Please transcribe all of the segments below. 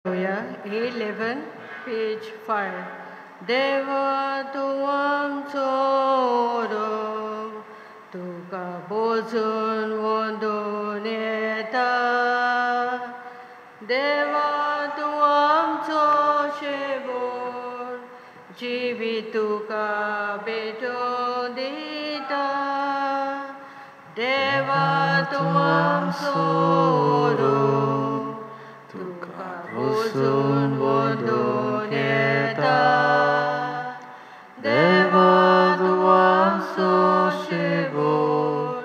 11, page 5. देवा तूं आमचो रब, तुका बोजून वोंदून येता. देवा तूं आमचो शेवण, जिवीत तुका भेटून दिता. देवा तूं आमचो रब, तुका बोजून वोंदून येता. देवा तूं आमचो शेवण,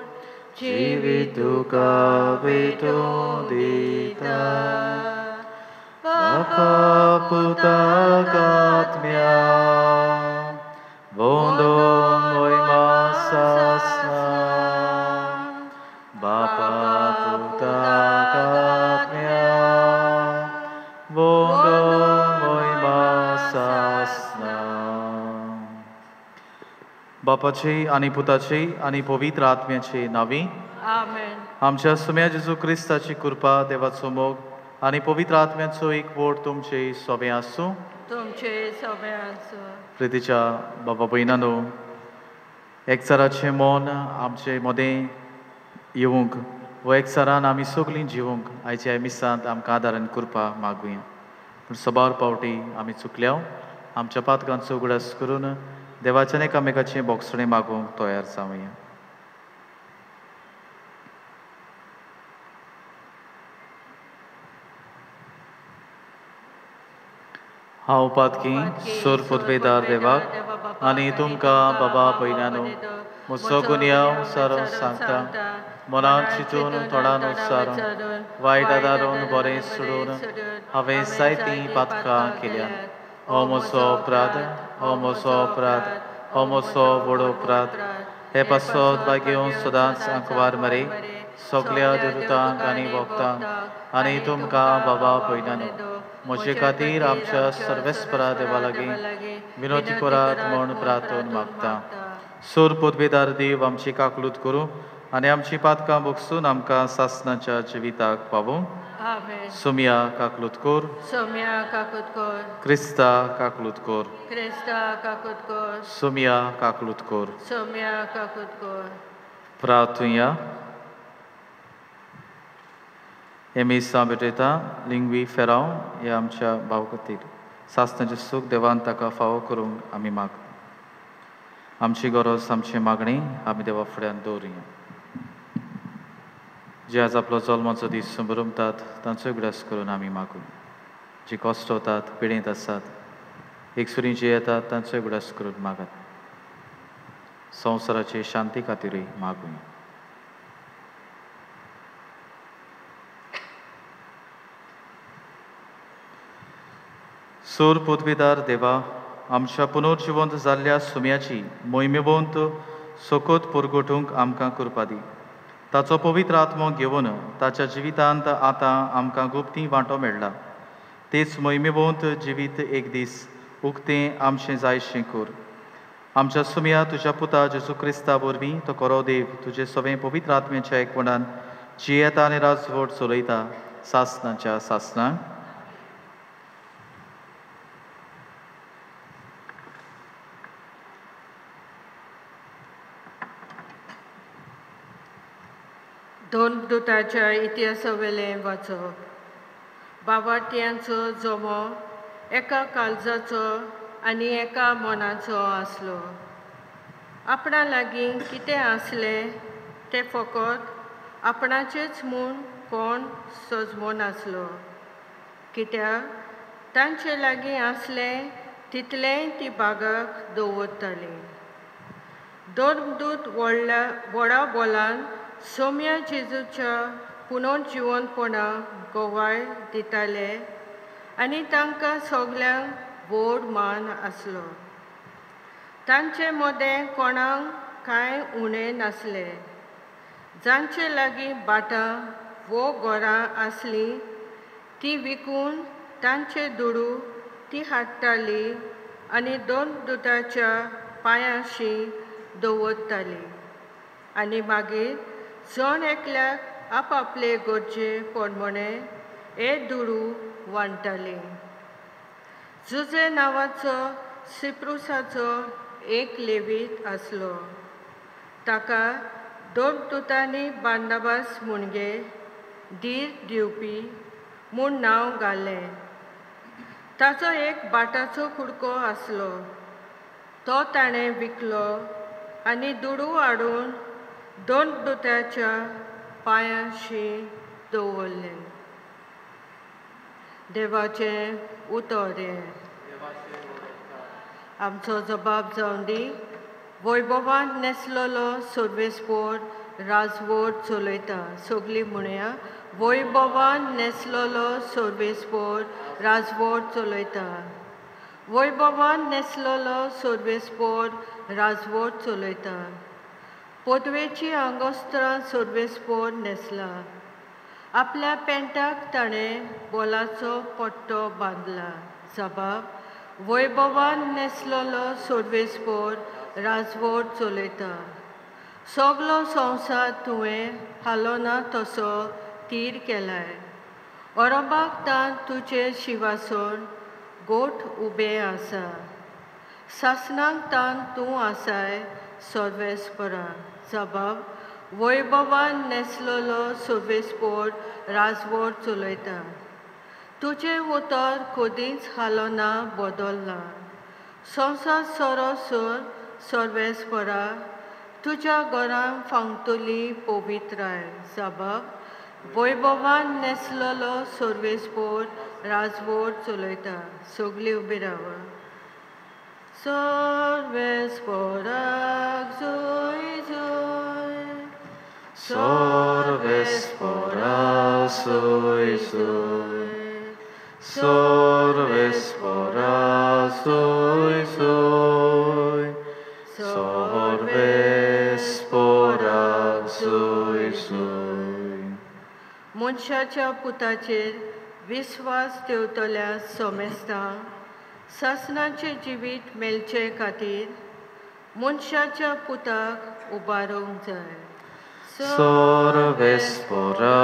जिवीत तुका भेटून दिता. Bapa putak atmya, vondon moima sasna. Bapa putak atmya, vondon moima sasna. बापाचे आणि पुताचे आणि पवित्र आत्म्याचे नावी. आमेन. आमच्या सुम्या जेजू क्रिस्ताची कृपा, देवाचो मोग आणि पवित्र आत्म्याचो एकवट तुमचे सोबे आसूं. तुमचे सोबे आसूं. प्रितीच्या बाबा भयणानो, एकचाराचें मोन आमचे मदें येवंक व एकचारान आमी सगळीं जिवंक आयच्या ह्या मिसांत आमकां आदारान कृपा मागुया. पूण सबार पावटी आमी चुकल्या, आमच्या पातकांचो उगडास करून देवाच्यान एकामेकाचें बोगसणें मागूंक तयार जावया. हांव पातकी सोर पुतबेदार देवाक आनी तुमकां बाबा भयणानो म्हजो गुन्यांव सारो सांगता. मनान चिंतून तोंडान उच्चारून वायट आदारून बरें सोडून हांवें जायतीं पातकां केल्या. हो म्हजो अपराध, हो म्हजो अपराध, हो म्हजो व्हड अपराध. हे पासत भाग्यो सदांच आंकवार मरे सगल्या दुतांक आनी भक्तांक आनी तुमकां बाबा भयणानो म्हजे खातीर आमच्या सर्वेस्परा देवा लागीं विनोती करात म्हूण प्रार्थना मागता. सोर पुतबेदार देव आमची काकलूत करूं आनी आमची पातकां भोगसून आमकां सासणाच्या जिविताक पावूं. सोम्या काकलूत कोर. सोम्या काकूत कोर. क्रिस्ता काकलूत कोर. क्रिस्ता काकूत कोर. सोम्या काकलूत कोर. सोम्या काकूत कोर. प्रार्थुया. एमिसा बेटेता लिंगवी फेराव हे आमच्या भाव खातीर सासणाचें सूख देवान ताका फावो करूंक आमी मागता. आमची गरज, आमची मागणी आमी देवा फुड्यान दवरुया. जे आज आपलो जल्माचो दीस संभ्रमतात तांचो उगडास करून आमी मागूया. जी कश्टतात, पिडेंत आसात, एकसुरी जे येतात तांचो उगडास करून मागात. संवसाराचे शांती खातीरूय मागुया. सोर पुतबेदार देवा, आमच्या पुनर्जिवंत जाल्ल्या सुम्याची मोहिमेवंत सोकोत पुरगोटूंक आमकां कृपा दी. ताचो पवित्र आत्मो घेवन ताच्या जिवितांत आतां आमकां गुप्ती वांटो मेळ्ळा. तेच मोहिमेवंत जिवीत एक दीस उक्तें आमचें जायशें कर. आमच्या सुम्या तुज्या पुता जेजू क्रिस्ता वरवीं तो खरो देव तुजें सगळें पवित्र आत्म्याच्या एकवटान जियेता आनी राजवट चलयता सासणाच्या सासणाक. दोन दुताच्या इतिहासा वेलें वाचप. बाबाट्यांचो जमो एका काळजाचो आनी एका मनाचो आसलो. आपणा लागीं कितें आसलें तें फकत आपणाचेच म्हूण कोण सजमो नासलो. कित्याक तांचे लागीं आसलें तितलेंय ती बागाक दवरतालीं. दोन दूत व्हडा बोलान सोम्या जेजूच्या पुनर्जिवंतपणाक गोवाय दिताले आनी तांकां सगल्यांक व्हड मान आसलो. तांचे मदें कोणाक कांय उणें नासलें. जांचे लागीं भाटां वो घरां आसलीं तीं विकून तांचे दुडू तीं हाडटालीं आनी दोन दुताच्या पांयांशी दवरतालीं. आनी मागीर जण एकल्याक आपआपले गरजे पोरमोणे हे दुडू वांटली. जुजे नांवाचो सिप्रुसाचो एक लेवीत आसलो. ताका दोन दुतांनी बार्नबास म्हणगे धीर दिवपी म्हूण नांव घालें. ताचो एक बाटाचो कुडको आसलो. तो ताणें विकलो आनी दुडू हाडून दोन दुत्याच्या पांयांशी दवरलें. देवाचें उतर हें. आमचो जबाब जावन दी. वैभवान नेसलेलो सर्वेस्पोर राजवट चलयता. सगळीं म्हणया, वैभवान नेसलेलो सर्वेस्पोर राजवट चलयता. वैभवान नेसलेलो सर्वेस्पोर राजवट चलयता. पदवेची आंगोस्त्रां सर्वेस्पोर नेसला. आपल्या पेंटाक ताणें बोलाचो पट्टो बांदला. जबाब, वैभवान नेसलेलो सर्वेस्पोर राजवट चलयता. सगलो संवसार तुवें हालो ना तसो तीर केलाय. अरबाक तान तुजे शिवासोन गोठ उबे आसा. सासणांक तान तूं आसाय सर्वेस्परा. जबाब, वैभवान नेसलेलो सर्वेस्पोर राजवट चलयता. तुजें उतर कदींच हालो ना बदलना. संवसार सोरो सोर सर्वेस्परा. तुज्या घरान फांगतली पवित्राय. जबाब, वैभवान नेसलेलो सर्वेस्पोर राजवट चलयता. सगळीं उबी रावा. सर्वेस्पोराक जय जय. सर्वेस्पोरा जय जय. सर्वेस्पोरा जय जय. सर्वेस्पोरा जय जय. मनशाच्या पुताचेर विस्वास ठेवतल्या सोमेस्तांक सासणाचें जिवीत मेलचे खातीर मनशाच्या पुताक उबारूंक जाय. सर्वेस्पोरा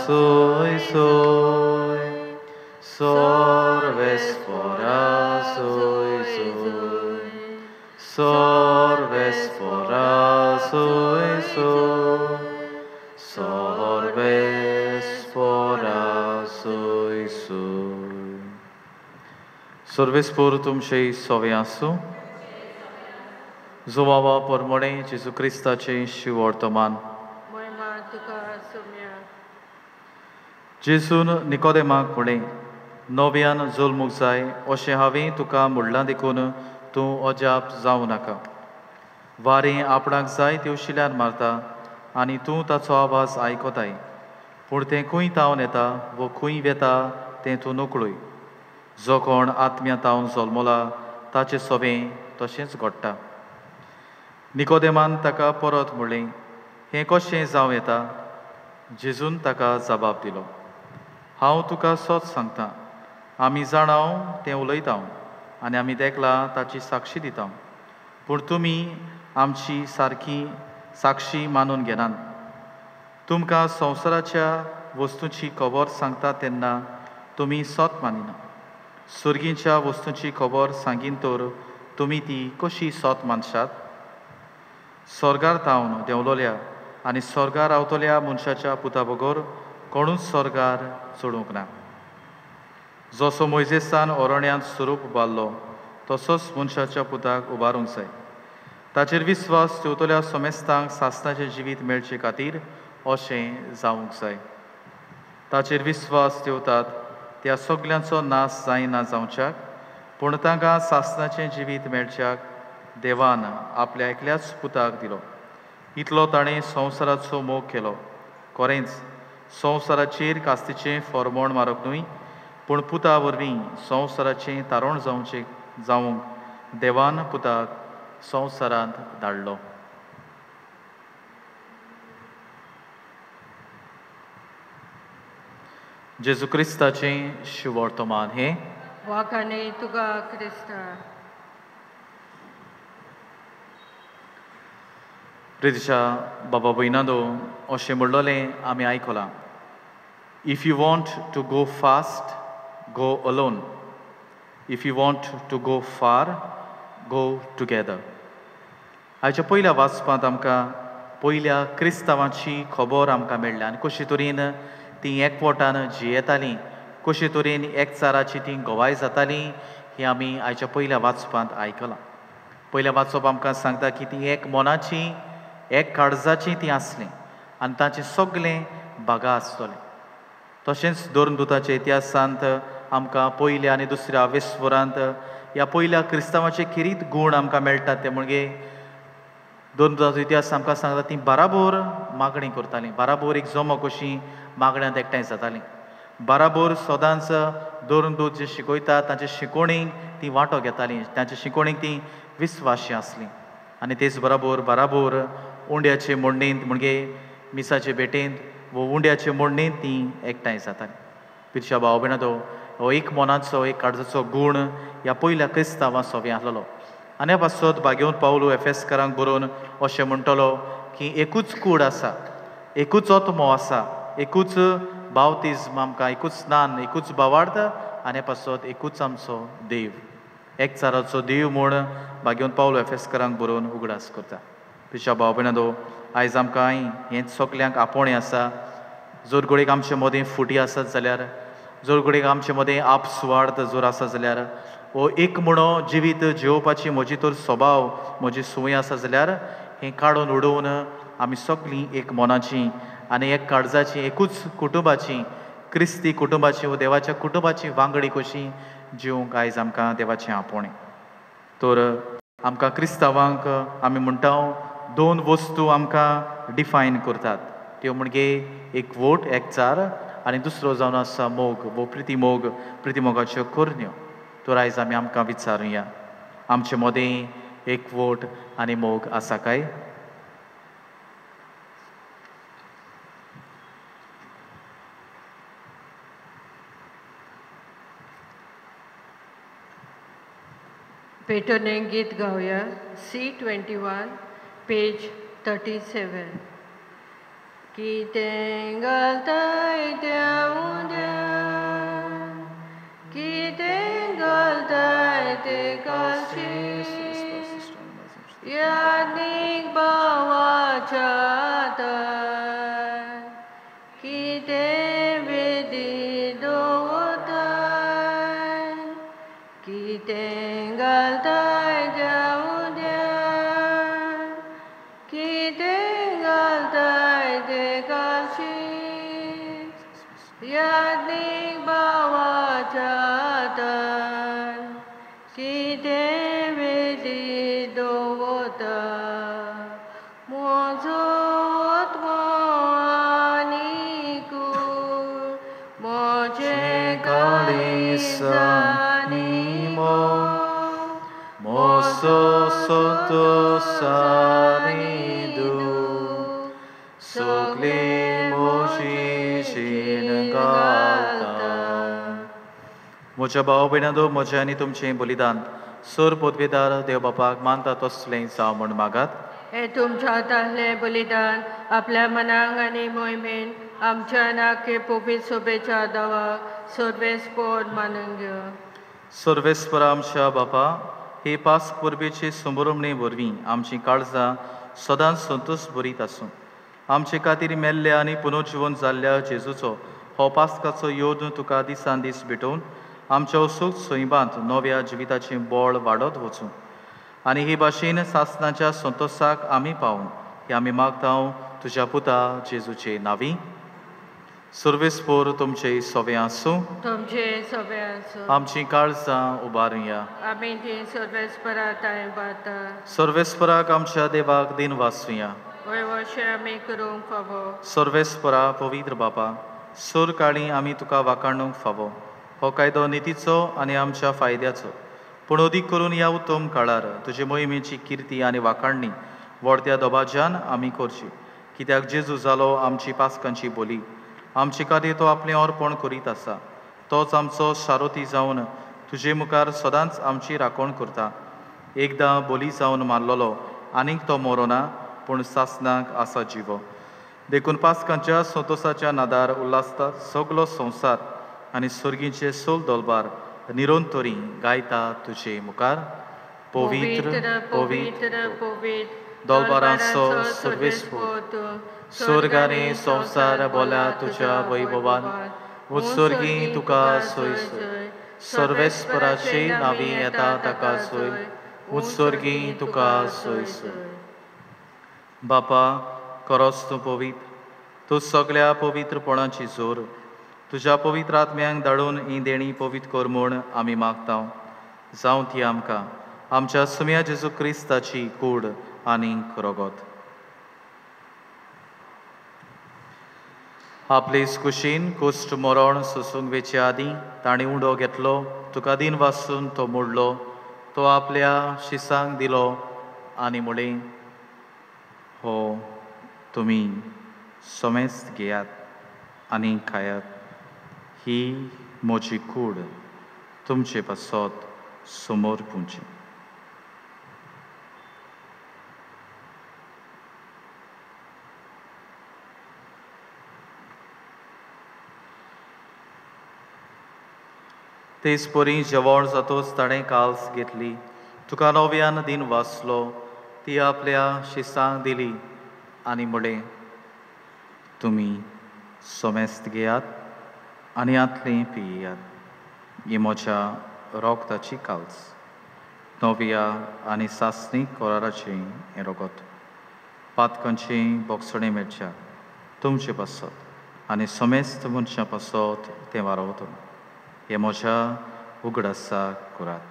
जय जय. सर्वेस्पोरा जय जय. सर्वेस्पोरा जय जय. सर्वेस्पोरा जय जय. सर्वेस्पोर तुमचे सोवे आसूं. जोवावा परमणे जेजू क्रिस्ताचें शिवर्तमान. महिमा तुका सोम्या. जेजून निकोदेमाक म्हळें, नव्यान जल्मूंक जाय अशें हांवें तुका म्हणलां देखून तूं अजाप जावं नाका. वारें आपणाक जाय त्यो शिल्यार मारता आनी तूं ताचो आवाज आयकताय. पूण तें खंय तावन येता वो खंय वेता तें तूं नकळूय. जो कोण आत्म्या तावन जल्मला ताचें सोबें तशेंच घडटा. निकोदेमान ताका परत म्हणलें, हें कशें जावं येता? जेजून ताका जबाब दिलो, हांव तुका सच सांगतां, आमी जाणाव तें उलयतां आनी आमी देखला ताची साक्षी दिता. पूण तुमी आमची सारकी साक्षी मानून घेनात. तुमकां संवसाराच्या वस्तूंची खबर सांगता तेन्ना तुमी सत मानिना. सुर्गीच्या वस्तूंची खबर सांगीन तर तुमी ती कशी सत मानशात? स्वर्गार तावन देंवलोल्या आनी स्वर्गार रावतल्या मनशाच्या पुता बगर कोणूच स्वर्गार चडूंक ना. जसो मोइजेसान अरण्यांत स्वरूप उबारलो तसोच मनशाच्या पुताक उबारूंक जाय. ताचेर विस्वास ठेवतल्या सोमेस्तांक सासणाचें जिवीत मेळचे खातीर अशें जावंक जाय. ताचेर विस्वास ठेवतात त्या सगल्यांचो नाश जायना जावच्याक, पूण तांकां सासणाचें जिवीत मेळच्याक देवान आपल्या एकल्याच पुताक दिलो. इतलो ताणें संवसाराचो मोग केलो. खरेंच संवसाराचेर कास्तीचें फर्मोण मारप न्हय, पूण पुता वरवीं संवसाराचें तारण जावंक देवान पुताक संवसारांत धाडलो. जेजू क्रिस्ताचें शिवर्तमान हें. वाखाणे तुका क्रिस्ता. प्रितीच्या बाबा भयणांदो, अशें म्हणलोलें आमी आयकलां. If you want to go fast go alone. If you want to go far, go together. हाच्या पयल्या वाचपांत आमकां पयल्या क्रिस्तांवांची खबर आमकां मेळ्ळ्या आनी कशे तरेन तीं एकवटान जियेतालीं, कशे तरेन एकचाराची तीं गोवाय जातालीं हें आमी आयच्या पयल्या वाचपांत आयकलां. पयल्या वाचप आमकां सांगता की तीं एक मोनाची एक काळजाची तीं आसलीं आनी तांचें सगळें बागा आसतलें. तशेंच दोरनदुताच्या इतिहासांत आमकां पयल्या आनी दुसऱ्या विस्वरांत ह्या पयल्या क्रिस्तांवाचे किरीत गूण आमकां मेळटात. ते म्हणजे दोरनदुताचो इतिहास आमकां सांगता तीं बाराबोर मागणी करतालीं, बाराबोर एक जमो कशीं मागण्यांत एकठांय जातालीं, बाराबोर सदांच दोरनदूत जे शिकयतात तांचे शिकोवणीक तीं वांटो घेतालीं, तांचे शिकोवणीक तीं विस्वाशी आसलीं. आनी तेच बराबर बाराबोर उंड्याचे मोडणींत म्हणजे मिसाचे भेटेंत वो उंड्याचे मोडणींत तीं एकठांय जातालीं. पिरच्या भाव भयणांनो, हो एक मोनाचो एक काळजाचो गूण ह्या पयल्या क्रिस्तांवां सोबीत आसलेलो. आनी ह्या पासत भाग्यवंत पावलो एफेसकारांक बरोवन अशें म्हणटलो की एकूच कूड आसा, एकूच आत्मो आसा, एकूच बावतिज्म आमकां, एकूच स्नान, एकूच भावार्थ आनी ह्या पासत एकूच आमचो देव. एकचाराचो देव म्हूण भाग्यवंत पावलो एफेसकारांक बरोवन उगडास करता. पिरच्या भाव भयणांनो, आयज आमकां हें सगल्यांक आपोणें आसा. जर घडयेक आमचे मदें फुटी आसत जाल्यार, जर घडयेक आमचे मदें आपसुवार्थ जर आसा जाल्यार, वो एक म्हणो जिवीत जिवोवपाची म्हजी तर स्वभाव, म्हजी संवय आसा जाल्यार हें काडून उडोवन आमी सगळीं एक मोनाची आनी एक काळजाची, एकूच कुटुंबाची, क्रिस्ती कुटुंबाची व देवाच्या कुटुंबाची वांगडी कशीं जिवंक आयज आमकां देवाचें आपोणें. तर आमकां क्रिस्तांवांक आमी म्हणटा दोन वस्तू आमकां डिफायन करतात. त्यो म्हणजे एक वोट एकचार आनी दुसरो जावन आसा मोग वो प्रितीमोग, प्रितीमोगाच्यो करण्यो. तर आयज आमी आमकां विचारुया, आमचे मदें एक वोट आनी मोग आसा काय? पेटोने गीत गावया. C21, page 37. कितें घालताय त्या उंड्या, कितें घालताय ते काशी, यादीक भावाच्या हातान, कितें वेदी दवरताय, कितें घालताय त्या उंड्या, कितें घालताय ते काशी, यादीक भावाच्या हातान, कितें वेदी दवरता. म्हजो आत्मो आनी कूड, म्हजें काळीज आनी मोग, मोसो सोतो सारी दूख, सगळी मोशी शीण घालता. म्हज्या भाव भयणांनो, म्हजें आनी तुमचें बलिदान सर पदवेदार देव बापाक मानता तसलें जावं म्हूण मागात. हे तुमच्या हातांतलें बलिदान आपल्या मनाक आनी मोहिमेन आमच्या नाके पोपीत सोबेच्या दावाक सर्वेस्पोर मानून घेव. सर्वेस्पर आमच्या बापा, हे पास परबेचे समारंभणे वरवीं आमचीं काळजां सदांच संतोश भरीत आसूं. आमचे खातीर मेल्ल्या आनी पुनर्जीवन जाल्ल्या जेजूचो हो पास्काचो योद तुका दिसान दीस भेटोवन आमच्या उत्सुक सैमांत नव्या जिविताचें बळ वाडत वचूं. आनी हे भाशेन सासणाच्या संतोशाक आमी पावूं हे आमी मागता तुज्या पुता जेजूचे नांवी. सर्वेस्पोर तुमचे सोबे आसूं. तुमचे सोबे आसूं. आमचीं काळजां उबारुया. आमी ती सर्वेस्पराताय बाता. सर्वेस्पराक आमच्या देवाक दिन वाचुया. वय वर्षे आमी करूंक फावो. सर्वेस्परा पवित्र बापा, सोर काळी आमी तुका वाखाणूंक फावो. हो कायदो नितीचो आनी आमच्या फायद्याचो, पूण अदीक करून ह्या उत्तम काळार तुजे मोहिमेची किर्ती आनी वाखाणणी व्हडत्या दबाज्यान आमी करची. कित्याक जेजू जालो आमची पास्कांची बोली, आमचे खातीर तो आपलें अर्पण करीत आसा. तोच आमचो शारोती जावन तुजे मुखार सदांच आमची राखण करता. एकदां बोली जावन मारलोलो आनीक तो मरोना, पूण सासणाक आसा जिवो. देखून पास्कांच्या संतोशाच्या नादार उल्हासता सगलो संवसार आनी सुर्गीचे सोल दोलबार निरोंतोरी गायता तुजे मुखार. पवित्र पवित्र पवित्र दोलबारांचो सर्वेस्पर स्वर्ग आनी संवसार बोला तुज्या वैभवान. उत्सर्गी तुका सोय सोय सर्वेस्पराचे नावी येता ताका सोय. उत्सर्गी तुका सोय सोय. बापा खरोच तूं पवित्र. तूं सगळ्या पवित्रपणाची जोर. तुज्या पवित्र आत्म्यांक धाडून ही देणी पवित्र कर म्हूण आमी मागता. जावं ती आमकां आमच्या सुम्या जेजू क्रिस्ताची कूड आनीक रोगोत. आपले कुशीन कुश्ट मरण सोसूंक वेचे आदीं ताणें उंडो घेतलो. तुका दिन वाचून तो मोडलो. तो आपल्या शिसांक दिलो आनी म्हणलें, हो तुमी सोमेस्त घेयात आनी खायात. ही म्हजी कूड तुमचे पासत समोर पुंची. तेच परी जेवण जातोच ताणें काल्स घेतली. तुका नव्यान दिन वाचलो. ती आपल्या शिसांक दिली आनी म्हणलें, तुमी सोमेस्त घेयात आनी आतलें पियेयात. ही म्हज्या रोगताची काल्स. नव्या आनी सासणीक कोराराचें हें रोगत. पातकांचें बोगसणें मेळच्या तुमचे पासत आनी सोमेस्त मनशां पासत तें वारोवतलो. हे म्हज्या उगडासाक करात.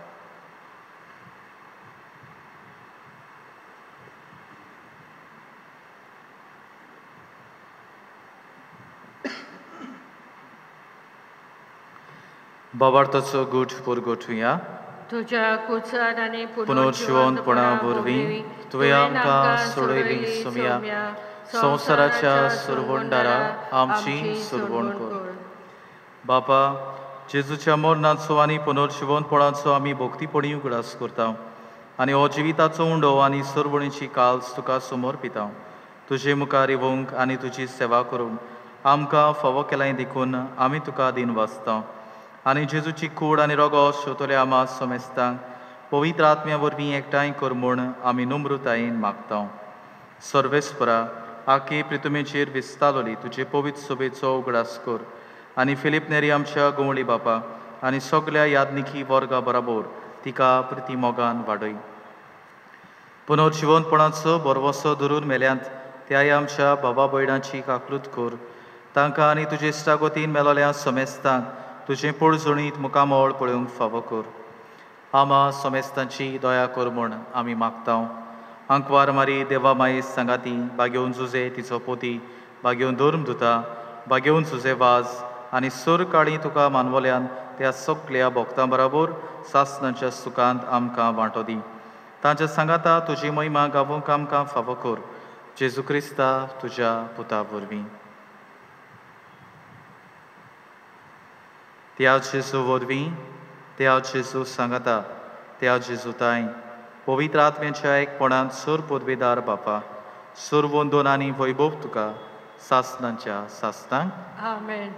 बाबार्थाचो गूट पुरगोठुया. तुज्या कुचार आनी पुनर्जिवंतपणा वरवीं तुवें आमकां सोडयली सुम्या. संवसाराच्या सुरवंडारा आमची सुरवण कर. बापा जेजूच्या मरणाचो आनी पुनर्जिवंतपणाचो आमी भोक्तीपणी उगडास करता आनी हो जिविताचो उंडो आनी सुरवणीची काल्स तुका समोर पिता. तुजे मुखार येवंक आनी तुजी सेवा करूंक आमकां फावो केलां देखून आमी तुका दिन वाचता आनी जेजूची कूड आनी रोगो शेवतल्या आमा सोमेस्तांक पवित्र आत्म्या वरवीं एकठांय कर म्हूण आमी नम्रतायेन मागता. सर्वेस्परा आखे प्रितुमेचेर विस्तालोली तुजे पवित्र सोबेचो उगडास कर आनी फिलीप नेरी आमच्या गोवळी बापा आनी सगळ्या यादनिकी वर्गा बराबर तिका प्रती मोगान वाडय. पुनर्जिवंतपणाचो बरवसो धरून मेल्यांत त्या आमच्या बाबा भयणांची काकलूत कर. तांकां आनी तुजे इश्टागोतीन मेलोल्या सोमेस्तांक तुजें पळजणीत मुखामोळ पळोवंक फावो कर. आमा सोमेस्तांची दया कर म्हूण आमी मागता. आंकवार मारी देवा माये सांगाती बागेवन जुजे तिचो पोती बागेवन धर्म दुता बागेवन जुजे वाज आनी सूर काळी तुका मानवल्यान त्या सगळ्या भोगतां बराबर सासणाच्या सुखांत आमकां वांटो दी. तांच्या सांगाता तुजी महिमा गावूंक आमकां फावो कर. जेजू क्रिस्ता तुज्या पुता वरवीं. त्या जेजू वरवीं त्या जेजू सांगाता त्या जेजू ताई पवित्र आत्म्याच्या एकपणांत सूर पदवेदार बापा सूर वंदन आनी वैभव तुका सासणांच्या सासणांक आमेन.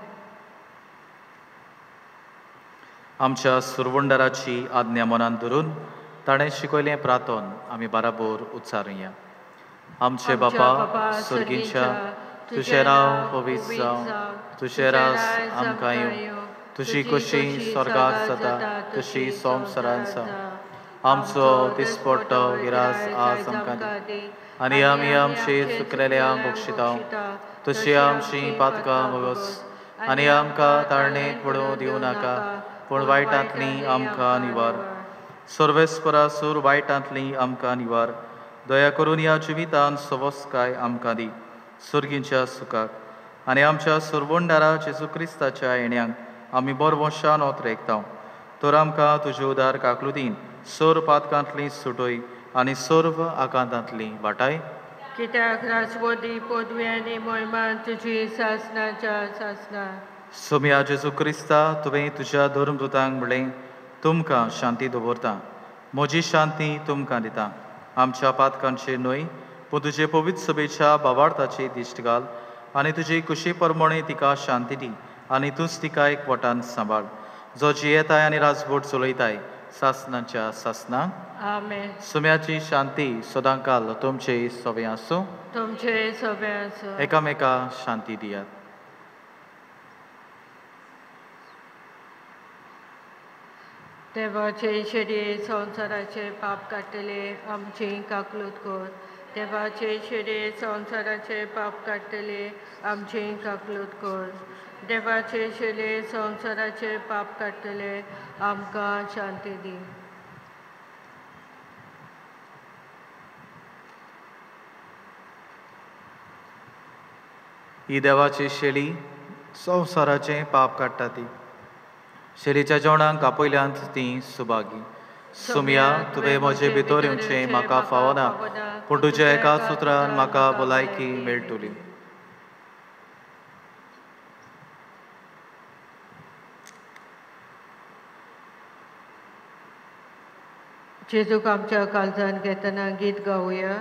आमच्या सुरवंडाराची आज्ञा मनान धरून ताणें शिकयलें प्रार्थन आमी बराबर उच्चारुया. आमचे बापा सुर्गीच्या तुजें नांव पवित्र जावं. तुजें रास आमकां येवं. तुजी कशी स्वर्गाक जाता तशी संवसारांत जावं. आमचो दिसपट्टो गिरास आज आमकां दी आनी आमी आमचेर चुकलेल्यांक बक्षिता तशी आमची पातकां वगस आनी आमकां ताळणेक पडूं दिवं नाका पूण वायटांतली आमकां निवार. सर्वेस्परा सूर वायटांतली आमकां निवार. दया करून ह्या जिवितान सवस्काय आमकां दी सुर्गीच्या सुखाक आनी आमच्या सुरवंडारा जेजू क्रिस्ताच्या येण्याक आमी बरवशान ओतरेकता. तर आमकां तुजे उदार काकलुतीन सोर पातकांतली सुटय आनी सर्व आकांतांतली वाटाय. कित्याक राजवटी पदवी आनी मोहिमान तुजी सासणाच्या सासणा. सोम्या जेजू क्रिस्ता तुवें तुज्या धर्मदुतांक म्हणलें तुमकां शांती दवरता म्हजी शांती तुमकां दिता. आमच्या पातकांचेर न्हय पूण तुजे पवित्र सभेच्या भावार्थाची दिश्ट घाल आनी तुजे कुशी प्रमाणे तिका शांती दी आनी तूंच तिका एकवटान सांबाळ. जो जियेताय आनी राजवट चलयताय सासनांच्या सासनांक. आमेन. सुम्याची शांती सदांकाल तुमचे सोबे आसूं. तुमचे सोबे आसूं. एकामेका शांती दियात. देवाचे शेडे संवसाराचे पाप काडटले आमची काकलूत कर. देवाचे शेडे संवसाराचे पाप काडटले आमची काकलूत कर. देवाचे शेडे संवसाराचे पाप काडटले आमकां शांती दी. ही देवाची शेळी संवसाराचे पाप काडटा ती. शेळीच्या जेवणाक आपयल्यांत ती सुभागी. सुमया तुवें म्हजे भितर येवचें म्हाका फावना, पूण तुज्या एकाच उतरान म्हाका भलायकी मेळटली. जेजूक आमच्या काळजान घेतना गीत गावया.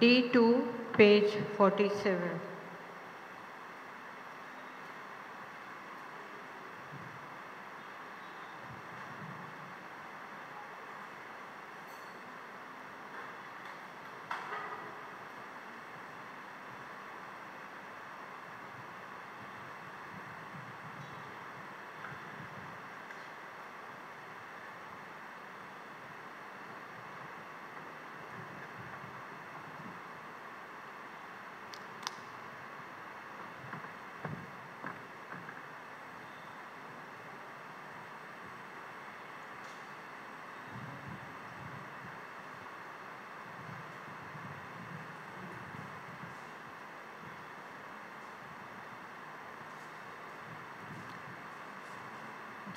D2 page 47.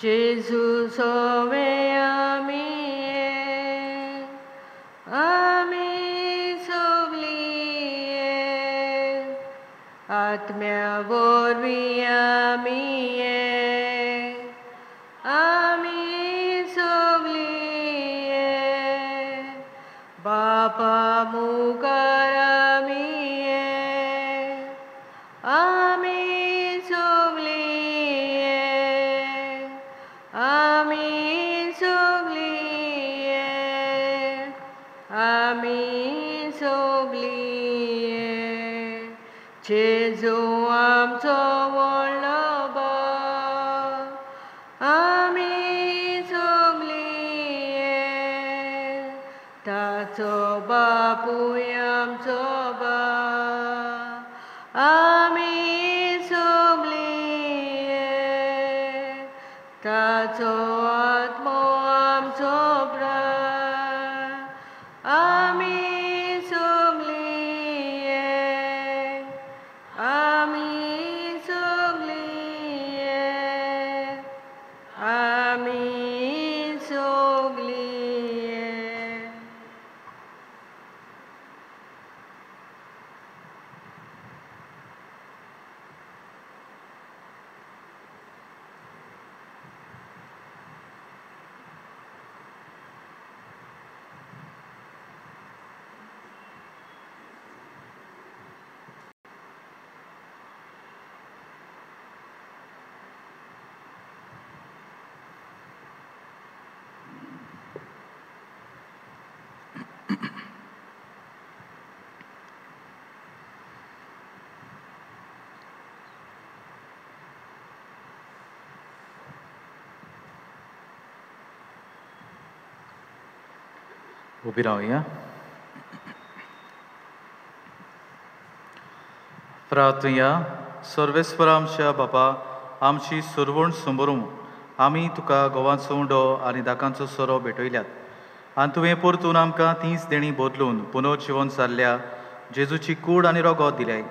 जेजू सोवे आमी सोगली आत्म्या वरवीं आमी सोगली बापा मुखार आमी सोगली आमी सोगली जेजू आमचो व्हडलो बाप आमी सोगली ताचो बापूय आमचो बाप आमी सोगली ताचो आत्मो आमचो प्राण आमी सोगली आमी सोगली आमी सोगली. उबी रावया. प्रार्थया. सर्वेस्वर आमच्या बापा, आमची सुरवण सुंबरूं आमी तुका गोवाचो उंडो आनी दाकांचो सोरो भेटयल्यात आनी तुवें परतून आमकां तीच देणी बदलून पुनर्जिवन जाल्ल्या जेजूची कूड आनी रगत दिल्याय.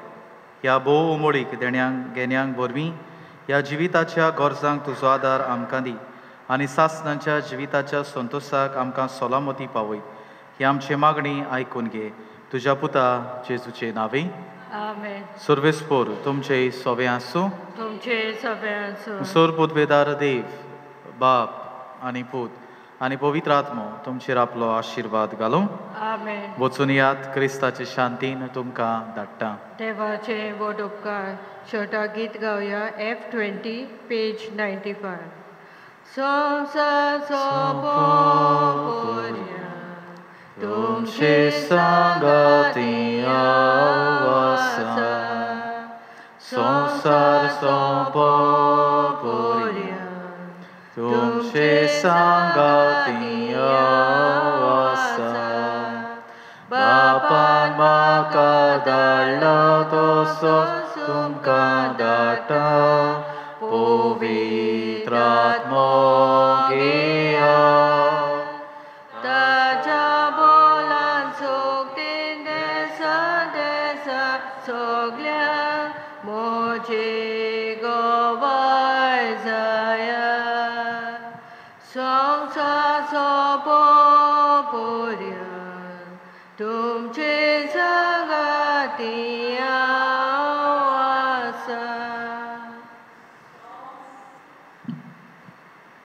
ह्या भोव उमळीक देण्यांक घेण्यांक वरवीं ह्या जिविताच्या गरजांक तुजो आदार आमकां दी आनी सासणांच्या जिविताच्या संतोशाक आमकां सोलामती पावय. ही आमची मागणी आयकून घे तुज्या पुता जेजूचे नांवे. आमेन. सर्वेस्पोर तुमचे सोबे आसूं. तुमचे सोबे आसूं. सोर पुतवेदार देव बाप आनी पूत आनी पवित्र आत्मो तुमचेर आपलो आशिर्वाद घालूं. आमेन. वचून यात क्रिस्ताचे शांतीन तुमकां धाडटा. देवाचे बोट उपकार. छोटा गीत गावया F20 पेज 95. संसार सोंपोवया तुमचे संगती आवासा. संसार सोंपोवया तुमचे संगती आवासा. बापान म्हाका धाडलो तसोच तुमकां धाडटा. पवित्र आत्मो